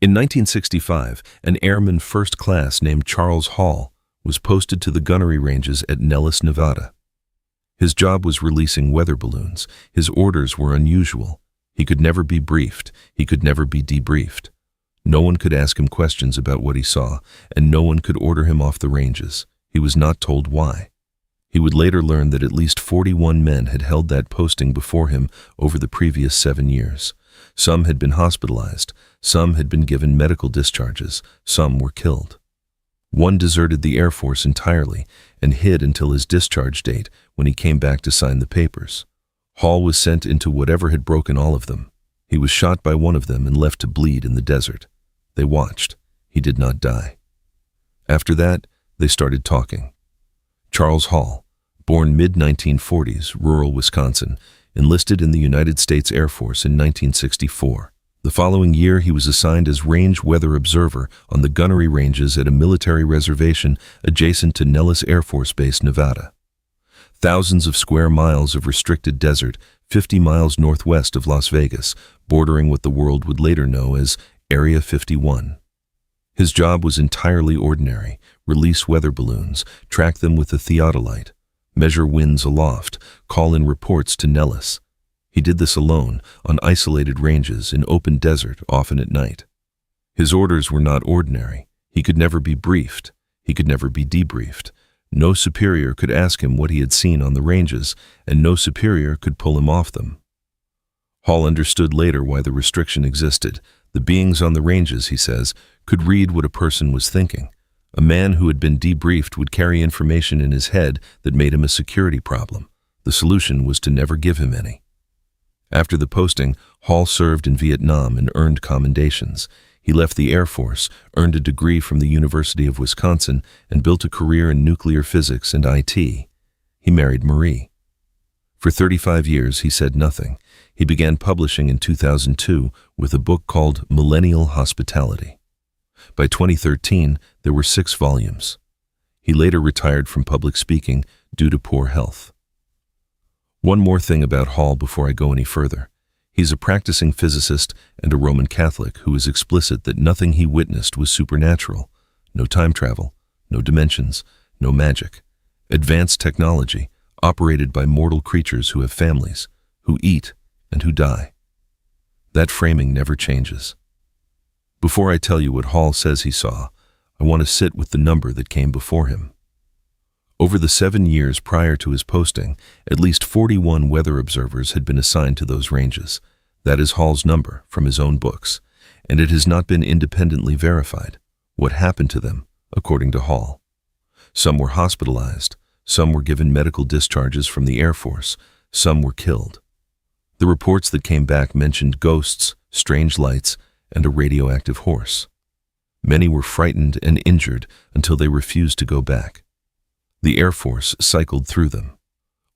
In 1965, an airman first class named Charles Hall was posted to the gunnery ranges at Nellis, Nevada. His job was releasing weather balloons. His orders were unusual. He could never be briefed. He could never be debriefed. No one could ask him questions about what he saw, and no one could order him off the ranges. He was not told why. He would later learn that at least 41 men had held that posting before him over the previous 7 years. Some had been hospitalized. Some had been given medical discharges. Some were killed. One deserted the Air Force entirely and hid until his discharge date when he came back to sign the papers. Hall was sent into whatever had broken all of them. He was shot by one of them and left to bleed in the desert. They watched. He did not die. After that, they started talking. Charles Hall, born mid-1940s, rural Wisconsin, enlisted in the United States Air Force in 1964. The following year, he was assigned as range weather observer on the gunnery ranges at a military reservation adjacent to Nellis Air Force Base, Nevada. Thousands of square miles of restricted desert, 50 miles northwest of Las Vegas, bordering what the world would later know as Area 51. His job was entirely ordinary: release weather balloons, track them with a theodolite, measure winds aloft, call in reports to Nellis. He did this alone, on isolated ranges, in open desert, often at night. His orders were not ordinary. He could never be briefed. He could never be debriefed. No superior could ask him what he had seen on the ranges, and no superior could pull him off them. Hall understood later why the restriction existed. The beings on the ranges, he says, could read what a person was thinking. A man who had been debriefed would carry information in his head that made him a security problem. The solution was to never give him any. After the posting, Hall served in Vietnam and earned commendations. He left the Air Force, earned a degree from the University of Wisconsin, and built a career in nuclear physics and IT. He married Marie. For 35 years, he said nothing. He began publishing in 2002 with a book called Millennial Hospitality. By 2013, there were 6 volumes. He later retired from public speaking due to poor health. One more thing about Hall before I go any further. He's a practicing physicist and a Roman Catholic who is explicit that nothing he witnessed was supernatural. No time travel, no dimensions, no magic. Advanced technology, operated by mortal creatures who have families, who eat, and who die. That framing never changes. Before I tell you what Hall says he saw, I want to sit with the number that came before him. Over the 7 years prior to his posting, at least 41 weather observers had been assigned to those ranges. That is Hall's number from his own books, and it has not been independently verified. What happened to them, according to Hall? Some were hospitalized, some were given medical discharges from the Air Force, some were killed. The reports that came back mentioned ghosts, strange lights, and a radioactive horse. Many were frightened and injured until they refused to go back. The Air Force cycled through them.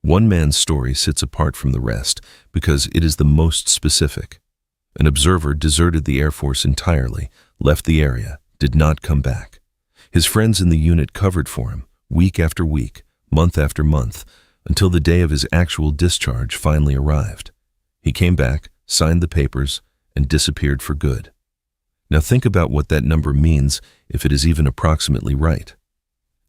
One man's story sits apart from the rest because it is the most specific. An observer deserted the Air Force entirely, left the area, did not come back. His friends in the unit covered for him, week after week, month after month, until the day of his actual discharge finally arrived. He came back, signed the papers, and disappeared for good. Now think about what that number means if it is even approximately right.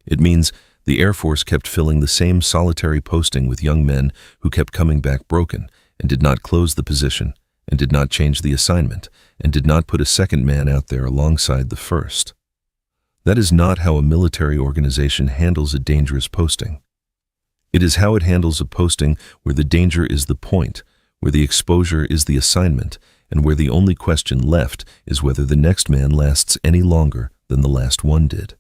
It means the Air Force kept filling the same solitary posting with young men who kept coming back broken and did not close the position and did not change the assignment and did not put a second man out there alongside the first. That is not how a military organization handles a dangerous posting. It is how it handles a posting where the danger is the point, where the exposure is the assignment, and where the only question left is whether the next man lasts any longer than the last one did.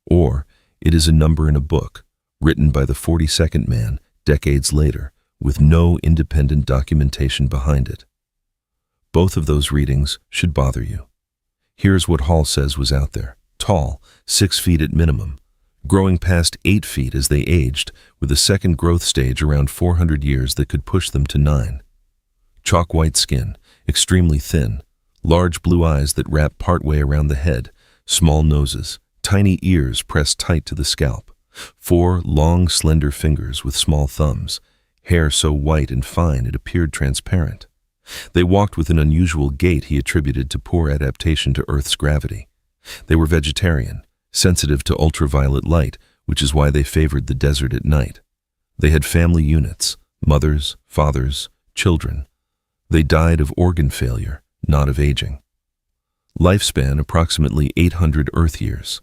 Or it is a number in a book, written by the 42nd man decades later, with no independent documentation behind it. Both of those readings should bother you. Here's what Hall says was out there. Tall, 6 feet at minimum, growing past 8 feet as they aged, with a second growth stage around 400 years that could push them to 9. Chalk white skin, extremely thin, large blue eyes that wrap partway around the head, small noses, tiny ears pressed tight to the scalp, 4 long, slender fingers with small thumbs, hair so white and fine it appeared transparent. They walked with an unusual gait he attributed to poor adaptation to Earth's gravity. They were vegetarian, sensitive to ultraviolet light, which is why they favored the desert at night. They had family units, mothers, fathers, children. They died of organ failure, not of aging. Lifespan approximately 800 Earth years.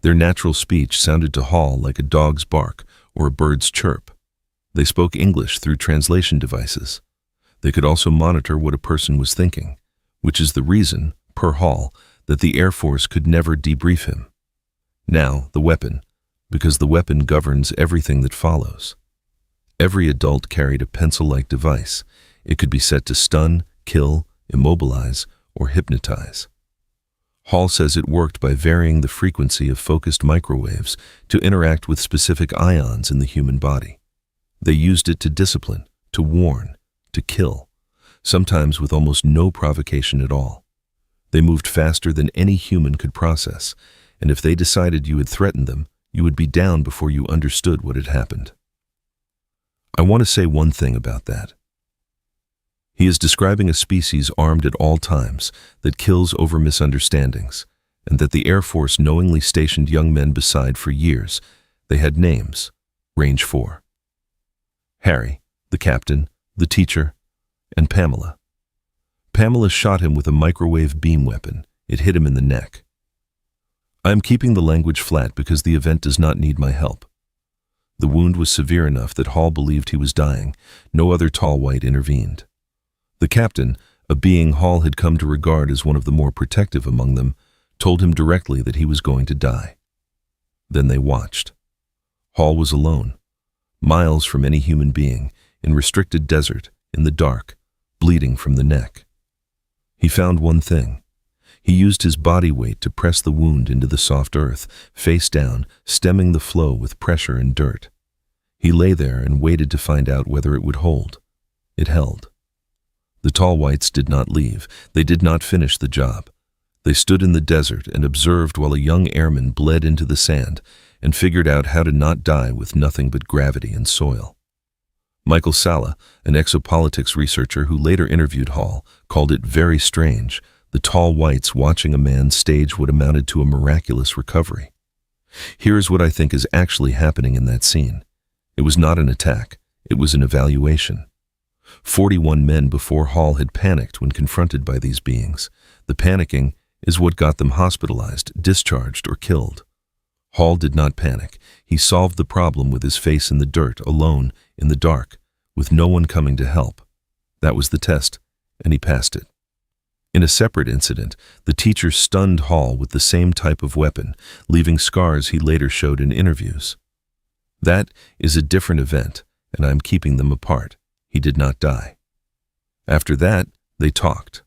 Their natural speech sounded to Hall like a dog's bark or a bird's chirp. They spoke English through translation devices. They could also monitor what a person was thinking, which is the reason, per Hall, that the Air Force could never debrief him. Now, the weapon, because the weapon governs everything that follows. Every adult carried a pencil-like device. It could be set to stun, kill, immobilize, or hypnotize. Hall says it worked by varying the frequency of focused microwaves to interact with specific ions in the human body. They used it to discipline, to warn, to kill, sometimes with almost no provocation at all. They moved faster than any human could process, and if they decided you had threatened them, you would be down before you understood what had happened. I want to say one thing about that. He is describing a species armed at all times that kills over misunderstandings, and that the Air Force knowingly stationed young men beside for years. They had names, Range 4. Harry, the captain, the teacher, and Pamela. Pamela shot him with a microwave beam weapon. It hit him in the neck. I am keeping the language flat because the event does not need my help. The wound was severe enough that Hall believed he was dying. No other tall white intervened. The captain, a being Hall had come to regard as one of the more protective among them, told him directly that he was going to die. Then they watched. Hall was alone, miles from any human being, in restricted desert, in the dark, bleeding from the neck. He found one thing. He used his body weight to press the wound into the soft earth, face down, stemming the flow with pressure and dirt. He lay there and waited to find out whether it would hold. It held. The tall whites did not leave. They did not finish the job. They stood in the desert and observed while a young airman bled into the sand and figured out how to not die with nothing but gravity and soil. Michael Sala, an exopolitics researcher who later interviewed Hall, called it very strange, the tall whites watching a man stage what amounted to a miraculous recovery. Here's what I think is actually happening in that scene. It was not an attack. It was an evaluation. 41 men before Hall had panicked when confronted by these beings. The panicking is what got them hospitalized, discharged, or killed. Hall did not panic. He solved the problem with his face in the dirt, alone, in the dark, with no one coming to help. That was the test, and he passed it. In a separate incident, the teacher stunned Hall with the same type of weapon, leaving scars he later showed in interviews. That is a different event, and I'm keeping them apart. He did not die. After that, they talked.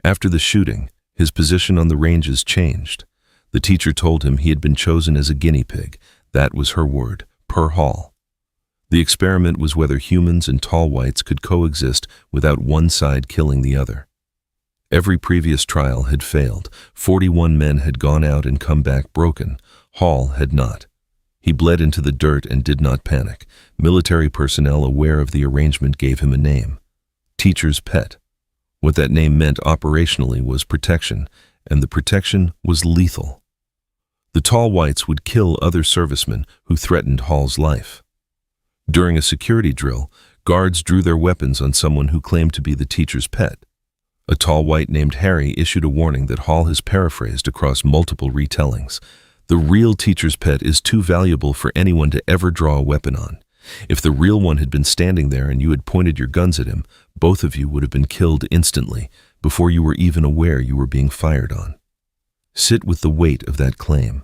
After the shooting, his position on the ranges changed. The teacher told him he had been chosen as a guinea pig. That was her word, per Hall. The experiment was whether humans and tall whites could coexist without one side killing the other. Every previous trial had failed. 41 men had gone out and come back broken. Hall had not. He bled into the dirt and did not panic. Military personnel aware of the arrangement gave him a name. Teacher's pet. What that name meant operationally was protection, and the protection was lethal. The tall whites would kill other servicemen who threatened Hall's life. During a security drill, guards drew their weapons on someone who claimed to be the teacher's pet. A tall white named Harry issued a warning that Hall has paraphrased across multiple retellings. The real teacher's pet is too valuable for anyone to ever draw a weapon on. If the real one had been standing there and you had pointed your guns at him, both of you would have been killed instantly, before you were even aware you were being fired on. Sit with the weight of that claim.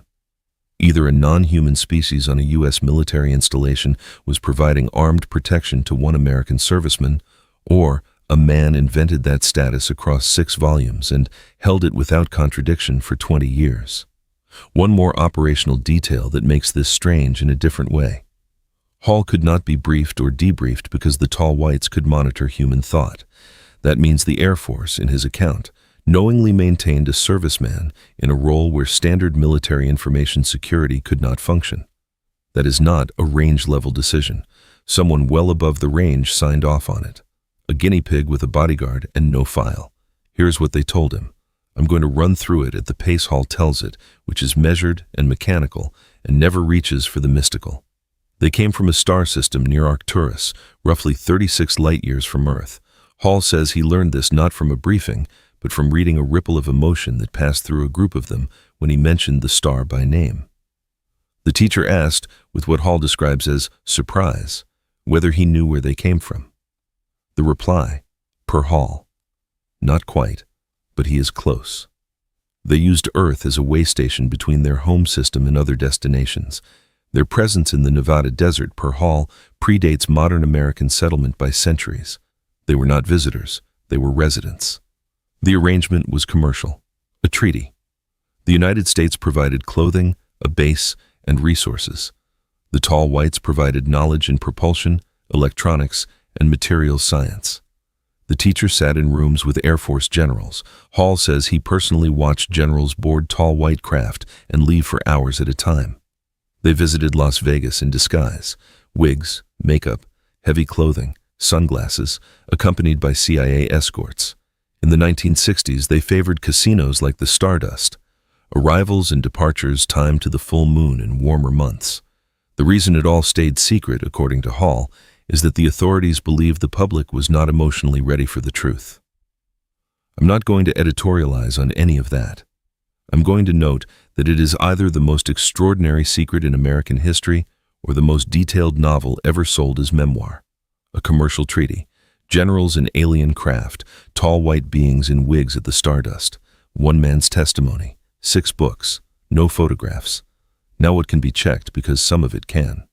Either a non-human species on a U.S. military installation was providing armed protection to one American serviceman, or a man invented that status across 6 volumes and held it without contradiction for 20 years. One more operational detail that makes this strange in a different way. Hall could not be briefed or debriefed because the tall whites could monitor human thought. That means the Air Force, in his account, knowingly maintained a serviceman in a role where standard military information security could not function. That is not a range-level decision. Someone well above the range signed off on it. a guinea pig with a bodyguard and no file. Here's what they told him. I'm going to run through it at the pace Hall tells it, which is measured and mechanical and never reaches for the mystical. They came from a star system near Arcturus, roughly 36 light-years from Earth. Hall says he learned this not from a briefing, but from reading a ripple of emotion that passed through a group of them when he mentioned the star by name. The teacher asked, with what Hall describes as surprise, whether he knew where they came from. The reply, per Hall, not quite, but he is close. They used Earth as a way station between their home system and other destinations. Their presence in the Nevada desert, per Hall, predates modern American settlement by centuries. They were not visitors, they were residents. The arrangement was commercial, a treaty. The United States provided clothing, a base, and resources. The tall whites provided knowledge in propulsion, electronics, and materials science. The teacher sat in rooms with Air Force generals. Hall says he personally watched generals board tall white craft and leave for hours at a time. They visited Las Vegas in disguise, wigs, makeup, heavy clothing, sunglasses, accompanied by CIA escorts. In the 1960s, they favored casinos like the Stardust, arrivals and departures timed to the full moon in warmer months. The reason it all stayed secret, according to Hall, is that the authorities believed the public was not emotionally ready for the truth. I'm not going to editorialize on any of that. I'm going to note that it is either the most extraordinary secret in American history or the most detailed novel ever sold as memoir. A commercial treaty, generals in alien craft, tall white beings in wigs at the Stardust, one man's testimony, 6 books, no photographs. Now it can be checked because some of it can.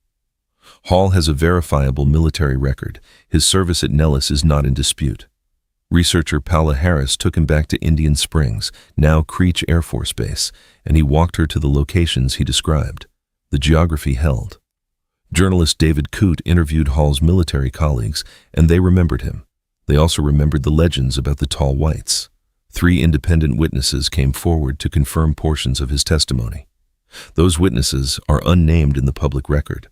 Hall has a verifiable military record. His service at Nellis is not in dispute. Researcher Paula Harris took him back to Indian Springs, now Creech Air Force Base, and he walked her to the locations he described. The geography held. Journalist David Coote interviewed Hall's military colleagues, and they remembered him. They also remembered the legends about the tall whites. 3 independent witnesses came forward to confirm portions of his testimony. Those witnesses are unnamed in the public record.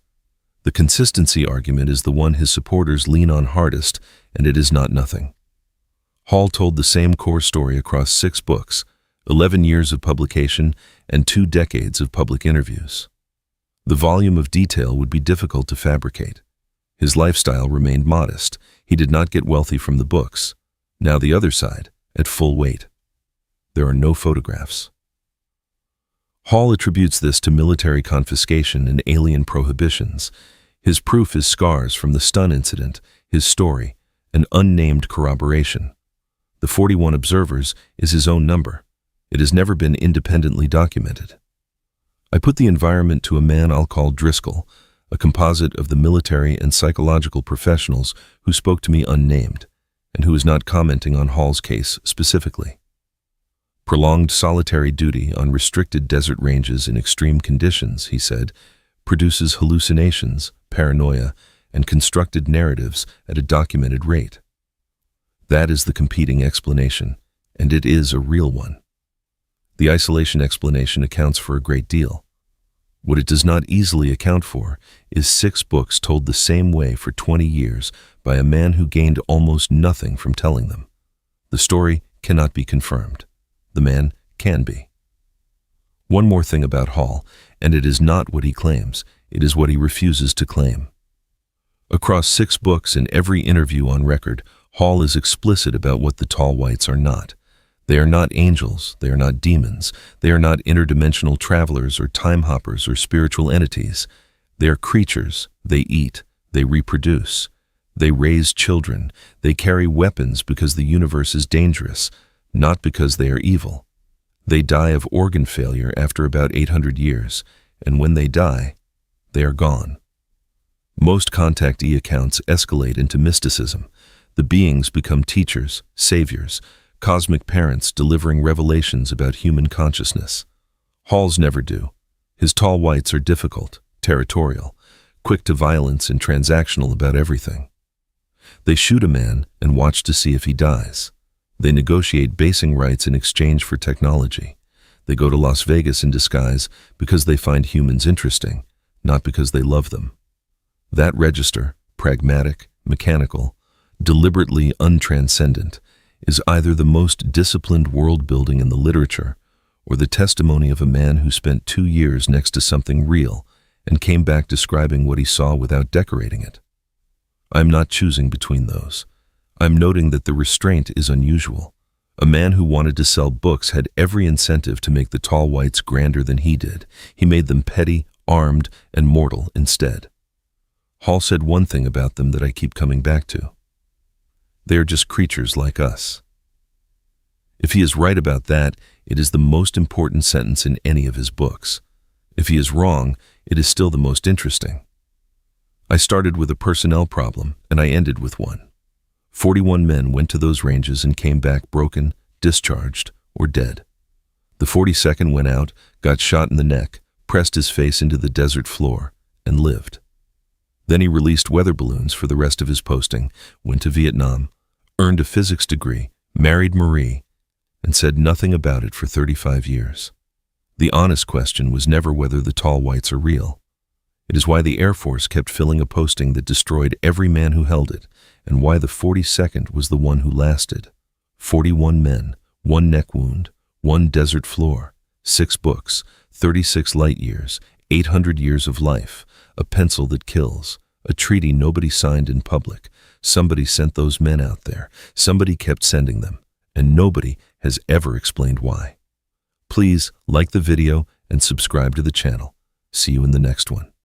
The consistency argument is the one his supporters lean on hardest, and it is not nothing. Hall told the same core story across 6 books, 11 years of publication, and 2 decades of public interviews. The volume of detail would be difficult to fabricate. His lifestyle remained modest. He did not get wealthy from the books. Now the other side, at full weight. There are no photographs. Hall attributes this to military confiscation and alien prohibitions. His proof is scars from the stun incident, his story, an unnamed corroboration. The 41 observers is his own number. It has never been independently documented. I put the environment to a man I'll call Driscoll, a composite of the military and psychological professionals who spoke to me unnamed, and who is not commenting on Hall's case specifically. Prolonged solitary duty on restricted desert ranges in extreme conditions, he said, produces hallucinations, paranoia, and constructed narratives at a documented rate. That is the competing explanation, and it is a real one. The isolation explanation accounts for a great deal. What it does not easily account for is 6 books told the same way for 20 years by a man who gained almost nothing from telling them. The story cannot be confirmed. The man can be. One more thing about Hall, and it is not what he claims, it is what he refuses to claim. Across 6 books and every interview on record, Hall is explicit about what the tall whites are not. They are not angels, they are not demons, they are not interdimensional travelers or time hoppers or spiritual entities. They are creatures, they eat, they reproduce, they raise children, they carry weapons because the universe is dangerous, not because they are evil. They die of organ failure after about 800 years, and when they die, they are gone. Most contactee accounts escalate into mysticism. The beings become teachers, saviors, cosmic parents delivering revelations about human consciousness. Hall's never do. His tall whites are difficult, territorial, quick to violence and transactional about everything. They shoot a man and watch to see if he dies. They negotiate basing rights in exchange for technology. They go to Las Vegas in disguise because they find humans interesting, not because they love them. That register, pragmatic, mechanical, deliberately untranscendent, is either the most disciplined world-building in the literature or the testimony of a man who spent 2 years next to something real and came back describing what he saw without decorating it. I'm not choosing between those. I'm noting that the restraint is unusual. A man who wanted to sell books had every incentive to make the tall whites grander than he did. He made them petty, armed, and mortal instead. Hall said one thing about them that I keep coming back to. They are just creatures like us. If he is right about that, it is the most important sentence in any of his books. If he is wrong, it is still the most interesting. I started with a personnel problem, and I ended with one. 41 men went to those ranges and came back broken, discharged, or dead. The 42nd went out, got shot in the neck, pressed his face into the desert floor, and lived. Then he released weather balloons for the rest of his posting, went to Vietnam, earned a physics degree, married Marie, and said nothing about it for 35 years. The honest question was never whether the tall whites are real. It is why the Air Force kept filling a posting that destroyed every man who held it, and why the 42nd was the one who lasted. 41 men, 1 neck wound, 1 desert floor, 6 books, 36 light years, 800 years of life, a pencil that kills, a treaty nobody signed in public. Somebody sent those men out there. Somebody kept sending them, and nobody has ever explained why. Please like the video and subscribe to the channel. See you in the next one.